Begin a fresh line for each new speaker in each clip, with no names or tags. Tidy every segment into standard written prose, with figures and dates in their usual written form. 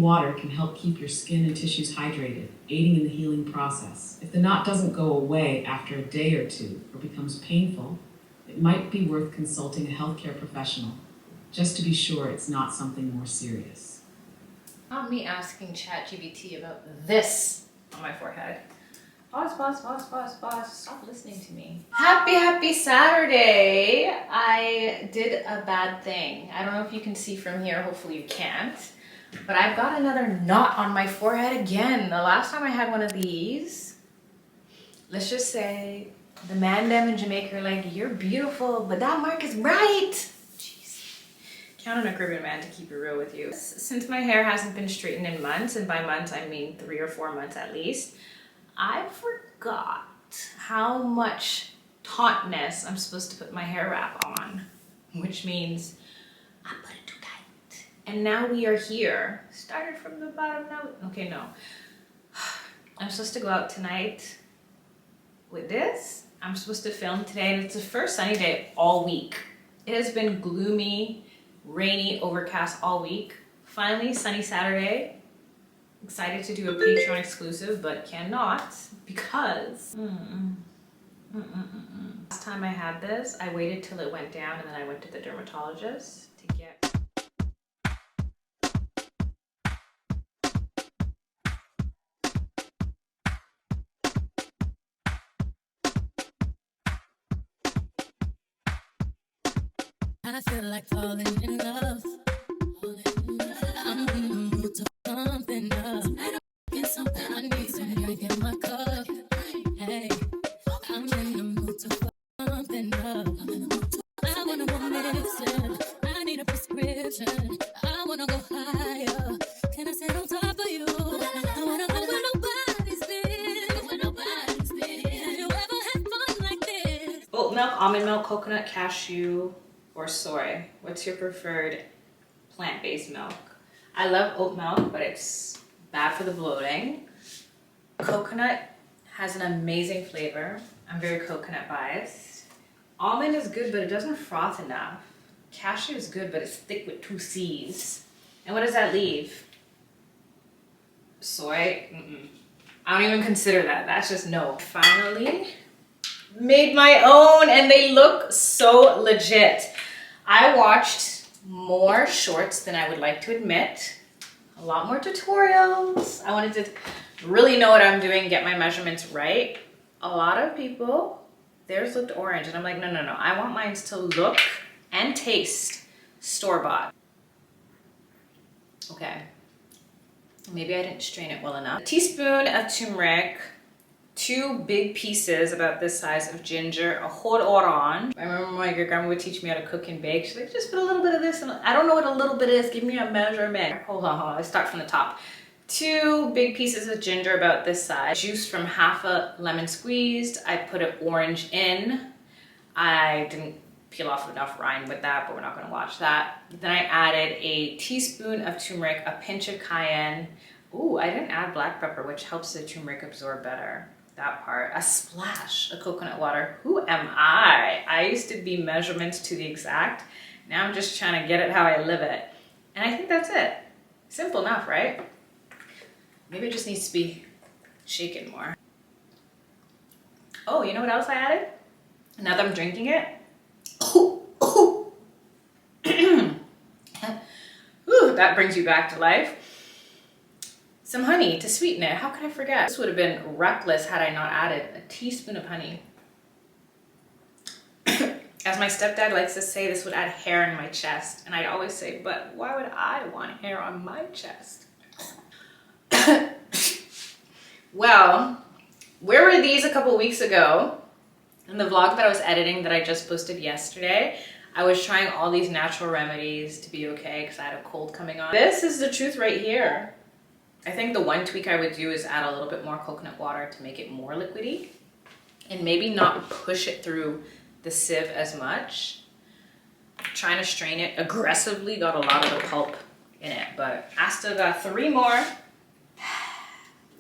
water can help keep your skin and tissues hydrated, aiding in the healing process. If the knot doesn't go away after a day or two or becomes painful, it might be worth consulting a healthcare professional just to be sure it's not something more serious.
Not me asking ChatGPT about this on my forehead. Pause, stop listening to me. Happy Saturday. I did a bad thing. I don't know if you can see from here, hopefully you can't, but I've got another knot on my forehead again. The last time I had one of these, let's just say the man them in Jamaica are like, you're beautiful, but that mark is right. Jeez. Count on a Caribbean man to keep it real with you. Since my hair hasn't been straightened in months, and by months I mean 3 or 4 months at least, I forgot how much tautness I'm supposed to put my hair wrap on, which means I put it too tight. And now we are here. Started from the bottom now. Okay, no. I'm supposed to go out tonight with this. I'm supposed to film today, and it's the first sunny day all week. It has been gloomy, rainy, overcast all week. Finally, sunny Saturday. Excited to do a Patreon exclusive, but cannot because last time I had this, I waited till it went down and then I went to the dermatologist to get
I feel like falling in love. I'm in the mood to something up. Get something I need some drink in my cup. Hey, I'm in the mood to something up. I wanna go missing. I need a prescription. I wanna go higher. Can I sit on top of you? I wanna go where nobody's been. Where nobody's been. Have you ever had fun like this?
oat milk, almond milk, coconut, cashew, or soy. What's your preferred plant-based milk? I love oat milk, but it's bad for the bloating. Coconut has an amazing flavor. I'm very coconut biased. Almond is good, but it doesn't froth enough. Cashew is good, but it's thick with 2 C's. And what does that leave? Soy? I don't even consider that. That's just no. Finally, made my own, and they look so legit. I watched more shorts than I would like to admit. A lot more tutorials. I wanted to really know what I'm doing, get my measurements right. A lot of people, theirs looked orange, and I'm like, no. I want mine to look and taste store-bought. Okay. Maybe I didn't strain it well enough. A teaspoon of turmeric, 2 big pieces about this size of ginger, a whole orange. I remember my grandma would teach me how to cook and bake. She's like, just put a little bit of this, and I don't know what a little bit is. Give me a measurement. Hold on. Let's start from the top. 2 big pieces of ginger about this size. Juice from half a lemon squeezed. I put an orange in. I didn't peel off enough rind with that, but we're not gonna watch that. Then I added a teaspoon of turmeric, a pinch of cayenne. Ooh, I didn't add black pepper, which helps the turmeric absorb better. That part. A splash of coconut water. Who am I? I used to be measurements to the exact. Now I'm just trying to get it how I live it. And I think that's it. Simple enough, right? Maybe it just needs to be shaken more. Oh, you know what else I added? Now that I'm drinking it. Ooh, that brings you back to life. Some honey to sweeten it. How could I forget? This would have been reckless had I not added a teaspoon of honey. As my stepdad likes to say, this would add hair in my chest. And I'd always say, but why would I want hair on my chest? Well, where were these a couple weeks ago? In the vlog that I was editing that I just posted yesterday, I was trying all these natural remedies to be okay because I had a cold coming on. This is the truth right here. I think the one tweak I would do is add a little bit more coconut water to make it more liquidy and maybe not push it through the sieve as much. Trying to strain it aggressively got a lot of the pulp in it, but I still got 3 more.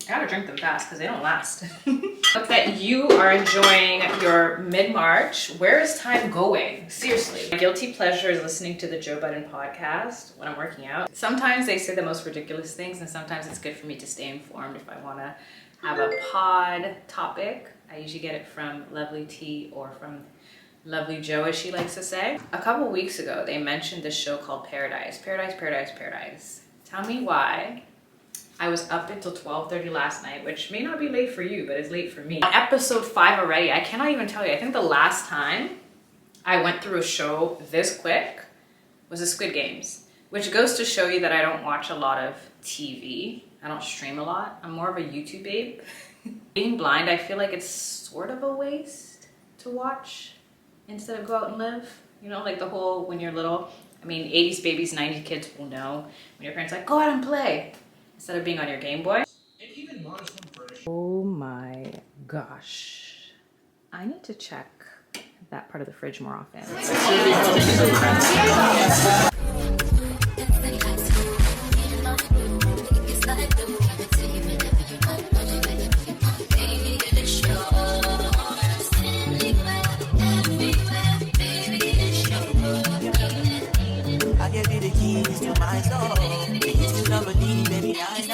I gotta drink them fast because they don't last. Hope that you are enjoying your mid-March. Where is time going? Seriously. My guilty pleasure is listening to the Joe Budden podcast when I'm working out. Sometimes they say the most ridiculous things, and sometimes it's good for me to stay informed if I want to have a pod topic. I usually get it from Lovely T or from Lovely Joe, as she likes to say. A couple weeks ago, they mentioned this show called Paradise. Paradise. Tell me why I was up until 12:30 last night, which may not be late for you, but it's late for me. On episode 5 already, I cannot even tell you. I think the last time I went through a show this quick was the Squid Games, which goes to show you that I don't watch a lot of TV. I don't stream a lot. I'm more of a YouTube babe. Being blind, I feel like it's sort of a waste to watch instead of go out and live. You know, like the whole, when you're little, I mean, 80s babies, 90s kids will know when your parents are like, go out and play, instead of being on your Game Boy. Oh my gosh. I need to check that part of the fridge more often.
He said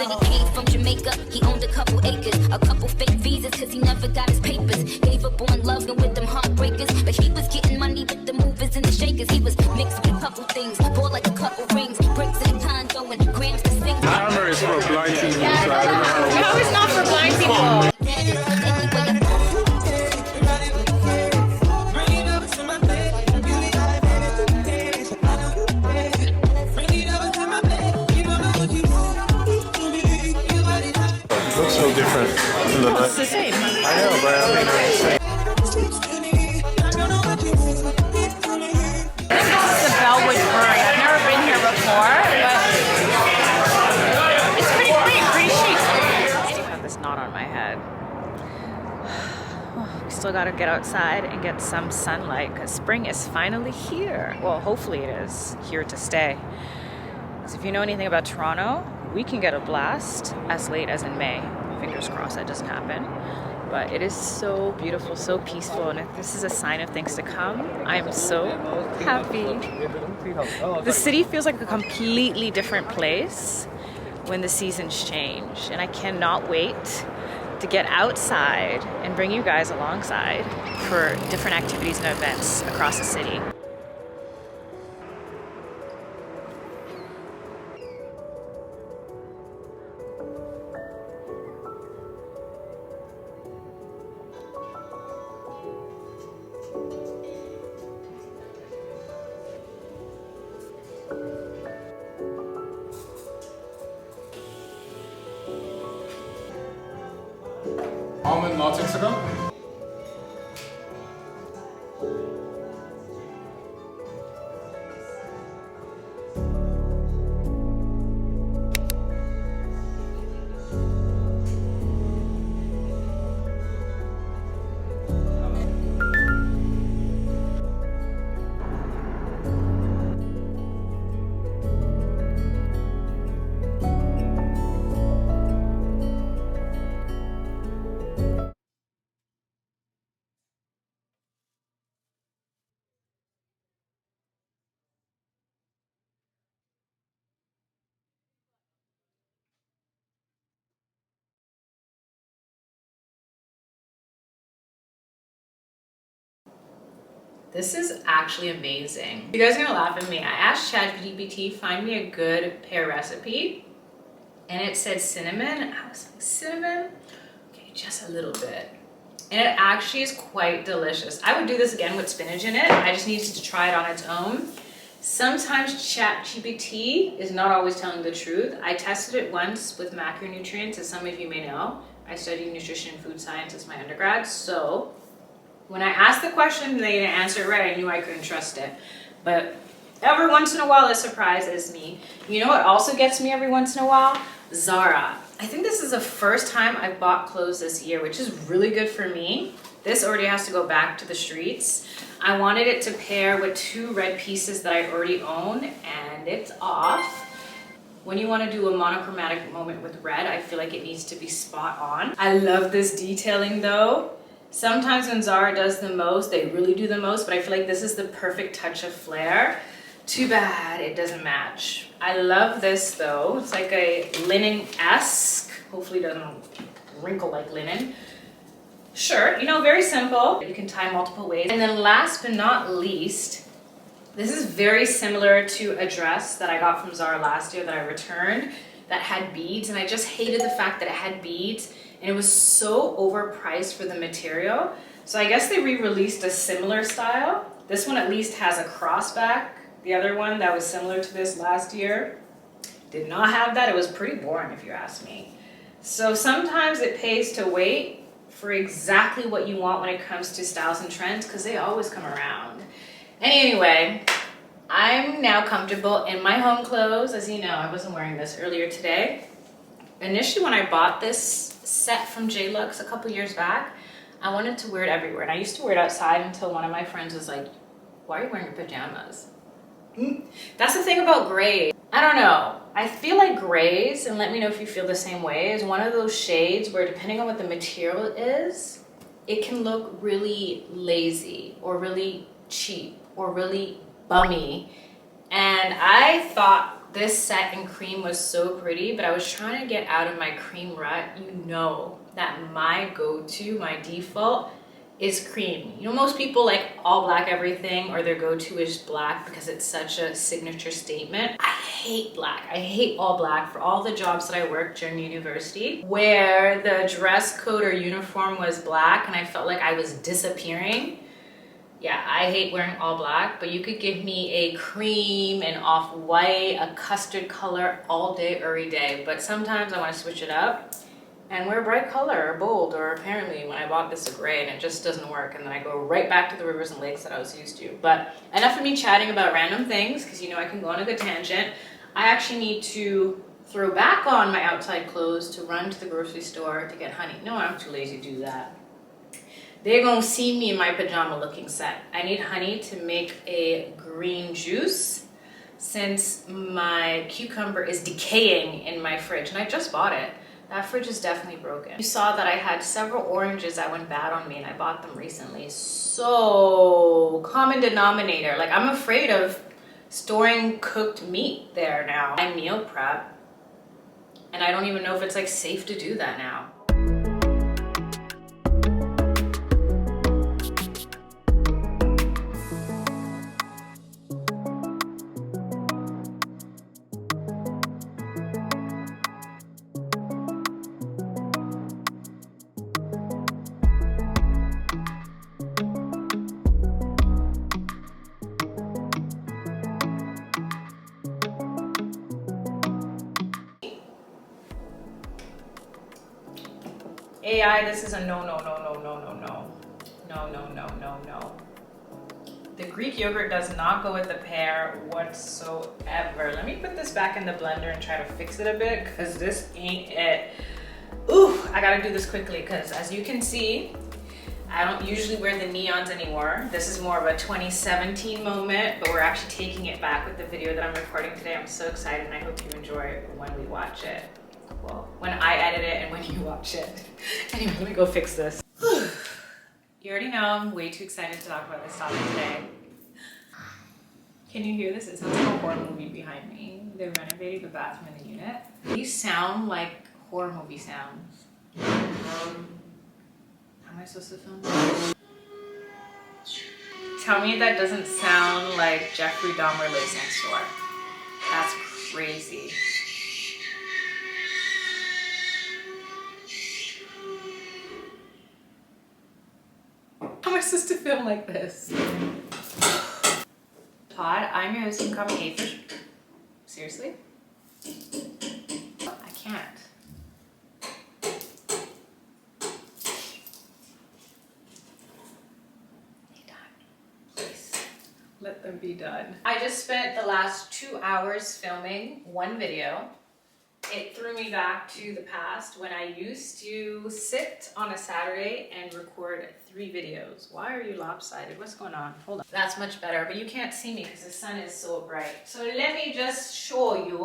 he came from Jamaica, he owned a couple acres, a couple fake visas, cause he never got his papers. Gave up on love and with them heartbreakers, but he was getting money with the movers and the shakers. He was mixed with a couple things, bought like a couple rings, breaks in a condo and grams to sing.
Hammer is for blind people, so I don't know.
No, it's not for blind people.
So different in the night.
It's the same.
I know, but I mean, it's the same.
This is the Bellwoods Brewery. I've never been here before, but it's pretty chic. I still have this knot on my head. We still gotta get outside and get some sunlight because spring is finally here. Well, hopefully it is here to stay. Because if you know anything about Toronto, we can get a blast as late as in May. Fingers crossed that doesn't happen. But it is so beautiful, so peaceful, and if this is a sign of things to come, I'm so happy. The city feels like a completely different place when the seasons change, and I cannot wait to get outside and bring you guys alongside for different activities and events across the city.
Almond latte cigar?
This is actually amazing. You guys are gonna laugh at me. I asked ChatGPT, find me a good pear recipe, and it said cinnamon. I was like, cinnamon? Okay, just a little bit. And it actually is quite delicious. I would do this again with spinach in it. I just needed to try it on its own. Sometimes ChatGPT is not always telling the truth. I tested it once with macronutrients, as some of you may know. I studied nutrition and food science as my undergrad, so when I asked the question and they didn't answer it right, I knew I couldn't trust it. But every once in a while, it surprises me. You know what also gets me every once in a while? ZARA. I think this is the first time I've bought clothes this year, which is really good for me. This already has to go back to the streets. I wanted it to pair with 2 red pieces that I already own, and it's off. when you want to do a monochromatic moment with red, I feel like it needs to be spot on. I love this detailing though. Sometimes when Zara does the most, they really do the most, but I feel like this is the perfect touch of flair. Too bad it doesn't match. I love this though. It's like a linen-esque, hopefully it doesn't wrinkle like linen. Shirt, you know, very simple. You can tie multiple ways. And then last but not least, this is very similar to a dress that I got from Zara last year that I returned that had beads, and I just hated the fact that it had beads and it was so overpriced for the material. So I guess they re-released a similar style. This one at least has a crossback. The other one that was similar to this last year did not have that. It was pretty boring if you ask me. So sometimes it pays to wait for exactly what you want when it comes to styles and trends, because they always come around. Anyway, I'm now comfortable in my home clothes. As you know, I wasn't wearing this earlier today. Initially, when I bought this set from J-Lux a couple years back, I wanted to wear it everywhere. And I used to wear it outside until one of my friends was like, why are you wearing your pajamas? That's the thing about grays. I don't know. I feel like grays, and let me know if you feel the same way, is one of those shades where depending on what the material is, it can look really lazy or really cheap or really bummy. And I thought this set in cream was so pretty, but I was trying to get out of my cream rut. You know that my go-to, my default is cream. You know, most people like all black everything, or their go-to is black because it's such a signature statement. I hate black. I hate all black for all the jobs that I worked during university where the dress code or uniform was black and I felt like I was disappearing. Yeah, I hate wearing all black, but you could give me a cream, an off-white, a custard color all day, every day. But sometimes I want to switch it up and wear a bright color or bold, or apparently when I bought this a gray and it just doesn't work, and then I go right back to the rivers and lakes that I was used to. But enough of me chatting about random things, because you know I can go on a good tangent. I actually need to throw back on my outside clothes to run to the grocery store to get honey. No, I'm too lazy to do that. They're gonna see me in my pajama looking set. I need honey to make a green juice since my cucumber is decaying in my fridge, and I just bought it. That fridge is definitely broken. You saw that I had several oranges that went bad on me and I bought them recently. So common denominator. Like, I'm afraid of storing cooked meat there now. I meal prep and I don't even know if it's like safe to do that now. AI, this is a no, no, no, no, no, no, no. No, no, no, no, no. The Greek yogurt does not go with the pear whatsoever. Let me put this back in the blender and try to fix it a bit, because this ain't it. Ooh, I gotta do this quickly, because as you can see, I don't usually wear the neons anymore. This is more of a 2017 moment, but we're actually taking it back with the video that I'm recording today. I'm so excited and I hope you enjoy it when we watch it. Well, when I edit it and when you watch it. Anyway, let me go fix this. You already know I'm way too excited to talk about this topic today. Can you hear this? It sounds like a horror movie behind me. They're renovating the bathroom in the unit. These sound like horror movie sounds. How am I supposed to film this? Tell me that doesn't sound like Jeffrey Dahmer lives next door. That's crazy. How am I supposed to film like this? Pod, I'm your host, Kouka. Seriously? I can't. Be done. Please. Let them be done. I just spent the last 2 hours filming one video. It threw me back to the past when I used to sit on a Saturday and record 3 videos. Why are you lopsided? What's going on? Hold on. That's much better, but you can't see me because the sun is so bright. So let me just show you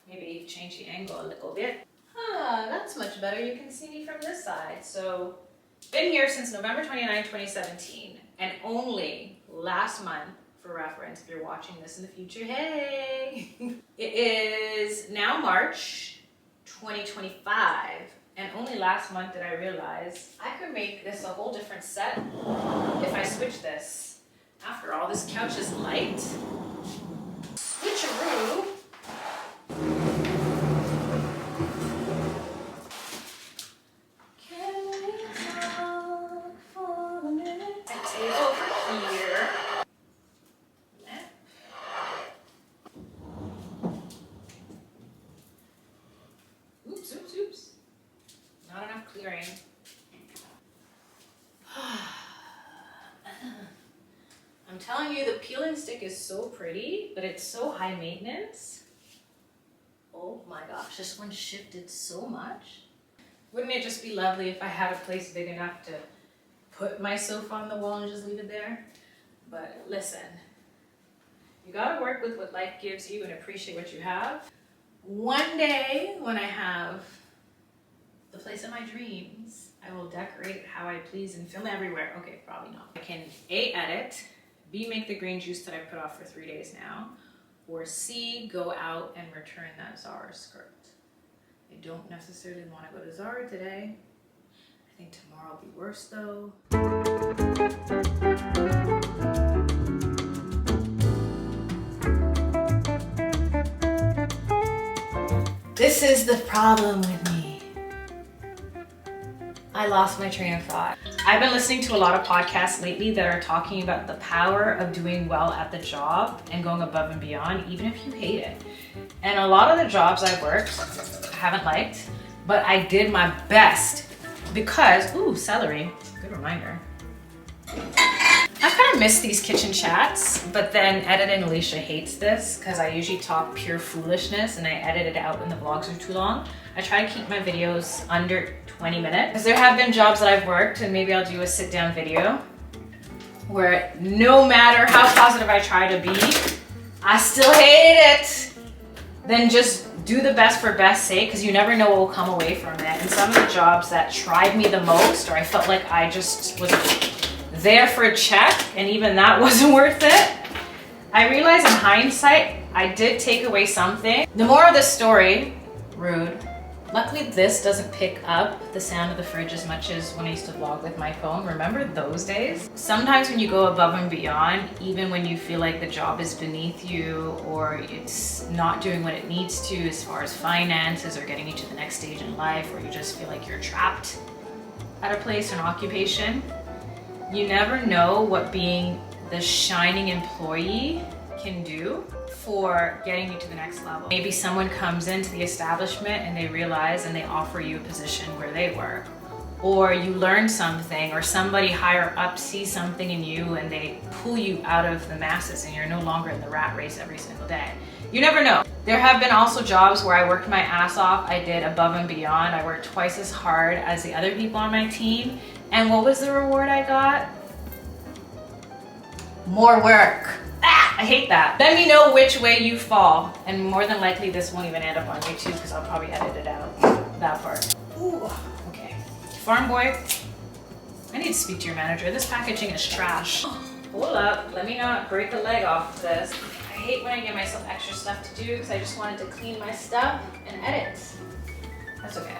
Maybe change the angle a little bit. Ah, that's much better. You can see me from this side. So, been here since November 29, 2017, and only last month, for reference, if you're watching this in the future, hey! It is now March 2025, and only last month did I realize I could make this a whole different set if I switch this. After all, this couch is light. Switcheroo. Can we talk for a minute? A table over here. Oops. Not enough clearing. I'm telling you, the peeling stick is so pretty, but it's so high maintenance. Oh my gosh, this one shifted so much. Wouldn't it just be lovely if I had a place big enough to put my sofa on the wall and just leave it there? But listen, you gotta work with what life gives you and appreciate what you have. One day, when I have the place of my dreams, I will decorate how I please and film everywhere. Okay, probably not. I can A, edit, B, make the green juice that I've put off for 3 days now, or C, go out and return that ZARA skirt. I don't necessarily want to go to ZARA today. I think tomorrow will be worse though. This is the problem with me. I lost my train of thought. I've been listening to a lot of podcasts lately that are talking about the power of doing well at the job and going above and beyond, even if you hate it. And a lot of the jobs I've worked, I haven't liked, but I did my best because, ooh, celery, good reminder. I kind of miss these kitchen chats, but then editing Alicia hates this because I usually talk pure foolishness and I edit it out when the vlogs are too long. I try to keep my videos under 20 minutes because there have been jobs that I've worked, and maybe I'll do a sit down video where no matter how positive I try to be, I still hate it. Then just do the best for best sake, because you never know what will come away from it. And some of the jobs that tried me the most, or I felt like I just was there for a check, and even that wasn't worth it. I realize in hindsight, I did take away something. The moral of this story, rude. Luckily, this doesn't pick up the sound of the fridge as much as when I used to vlog with my phone. Remember those days? Sometimes when you go above and beyond, even when you feel like the job is beneath you or it's not doing what it needs to as far as finances or getting you to the next stage in life, or you just feel like you're trapped at a place or an occupation, you never know what being the shining employee can do for getting you to the next level. Maybe someone comes into the establishment and they realize and they offer you a position where they work. Or you learn something, or somebody higher up sees something in you and they pull you out of the masses and you're no longer in the rat race every single day. You never know. There have been also jobs where I worked my ass off. I did above and beyond. I worked twice as hard as the other people on my team. And what was the reward I got? More work. I hate that. Let me know which way you fall, and more than likely this won't even end up on YouTube because I'll probably edit it out, that part. Ooh, okay. Farm boy, I need to speak to your manager. This packaging is trash. Hold up, let me not break a leg off of this. I hate when I give myself extra stuff to do because I just wanted to clean my stuff and edit. That's okay.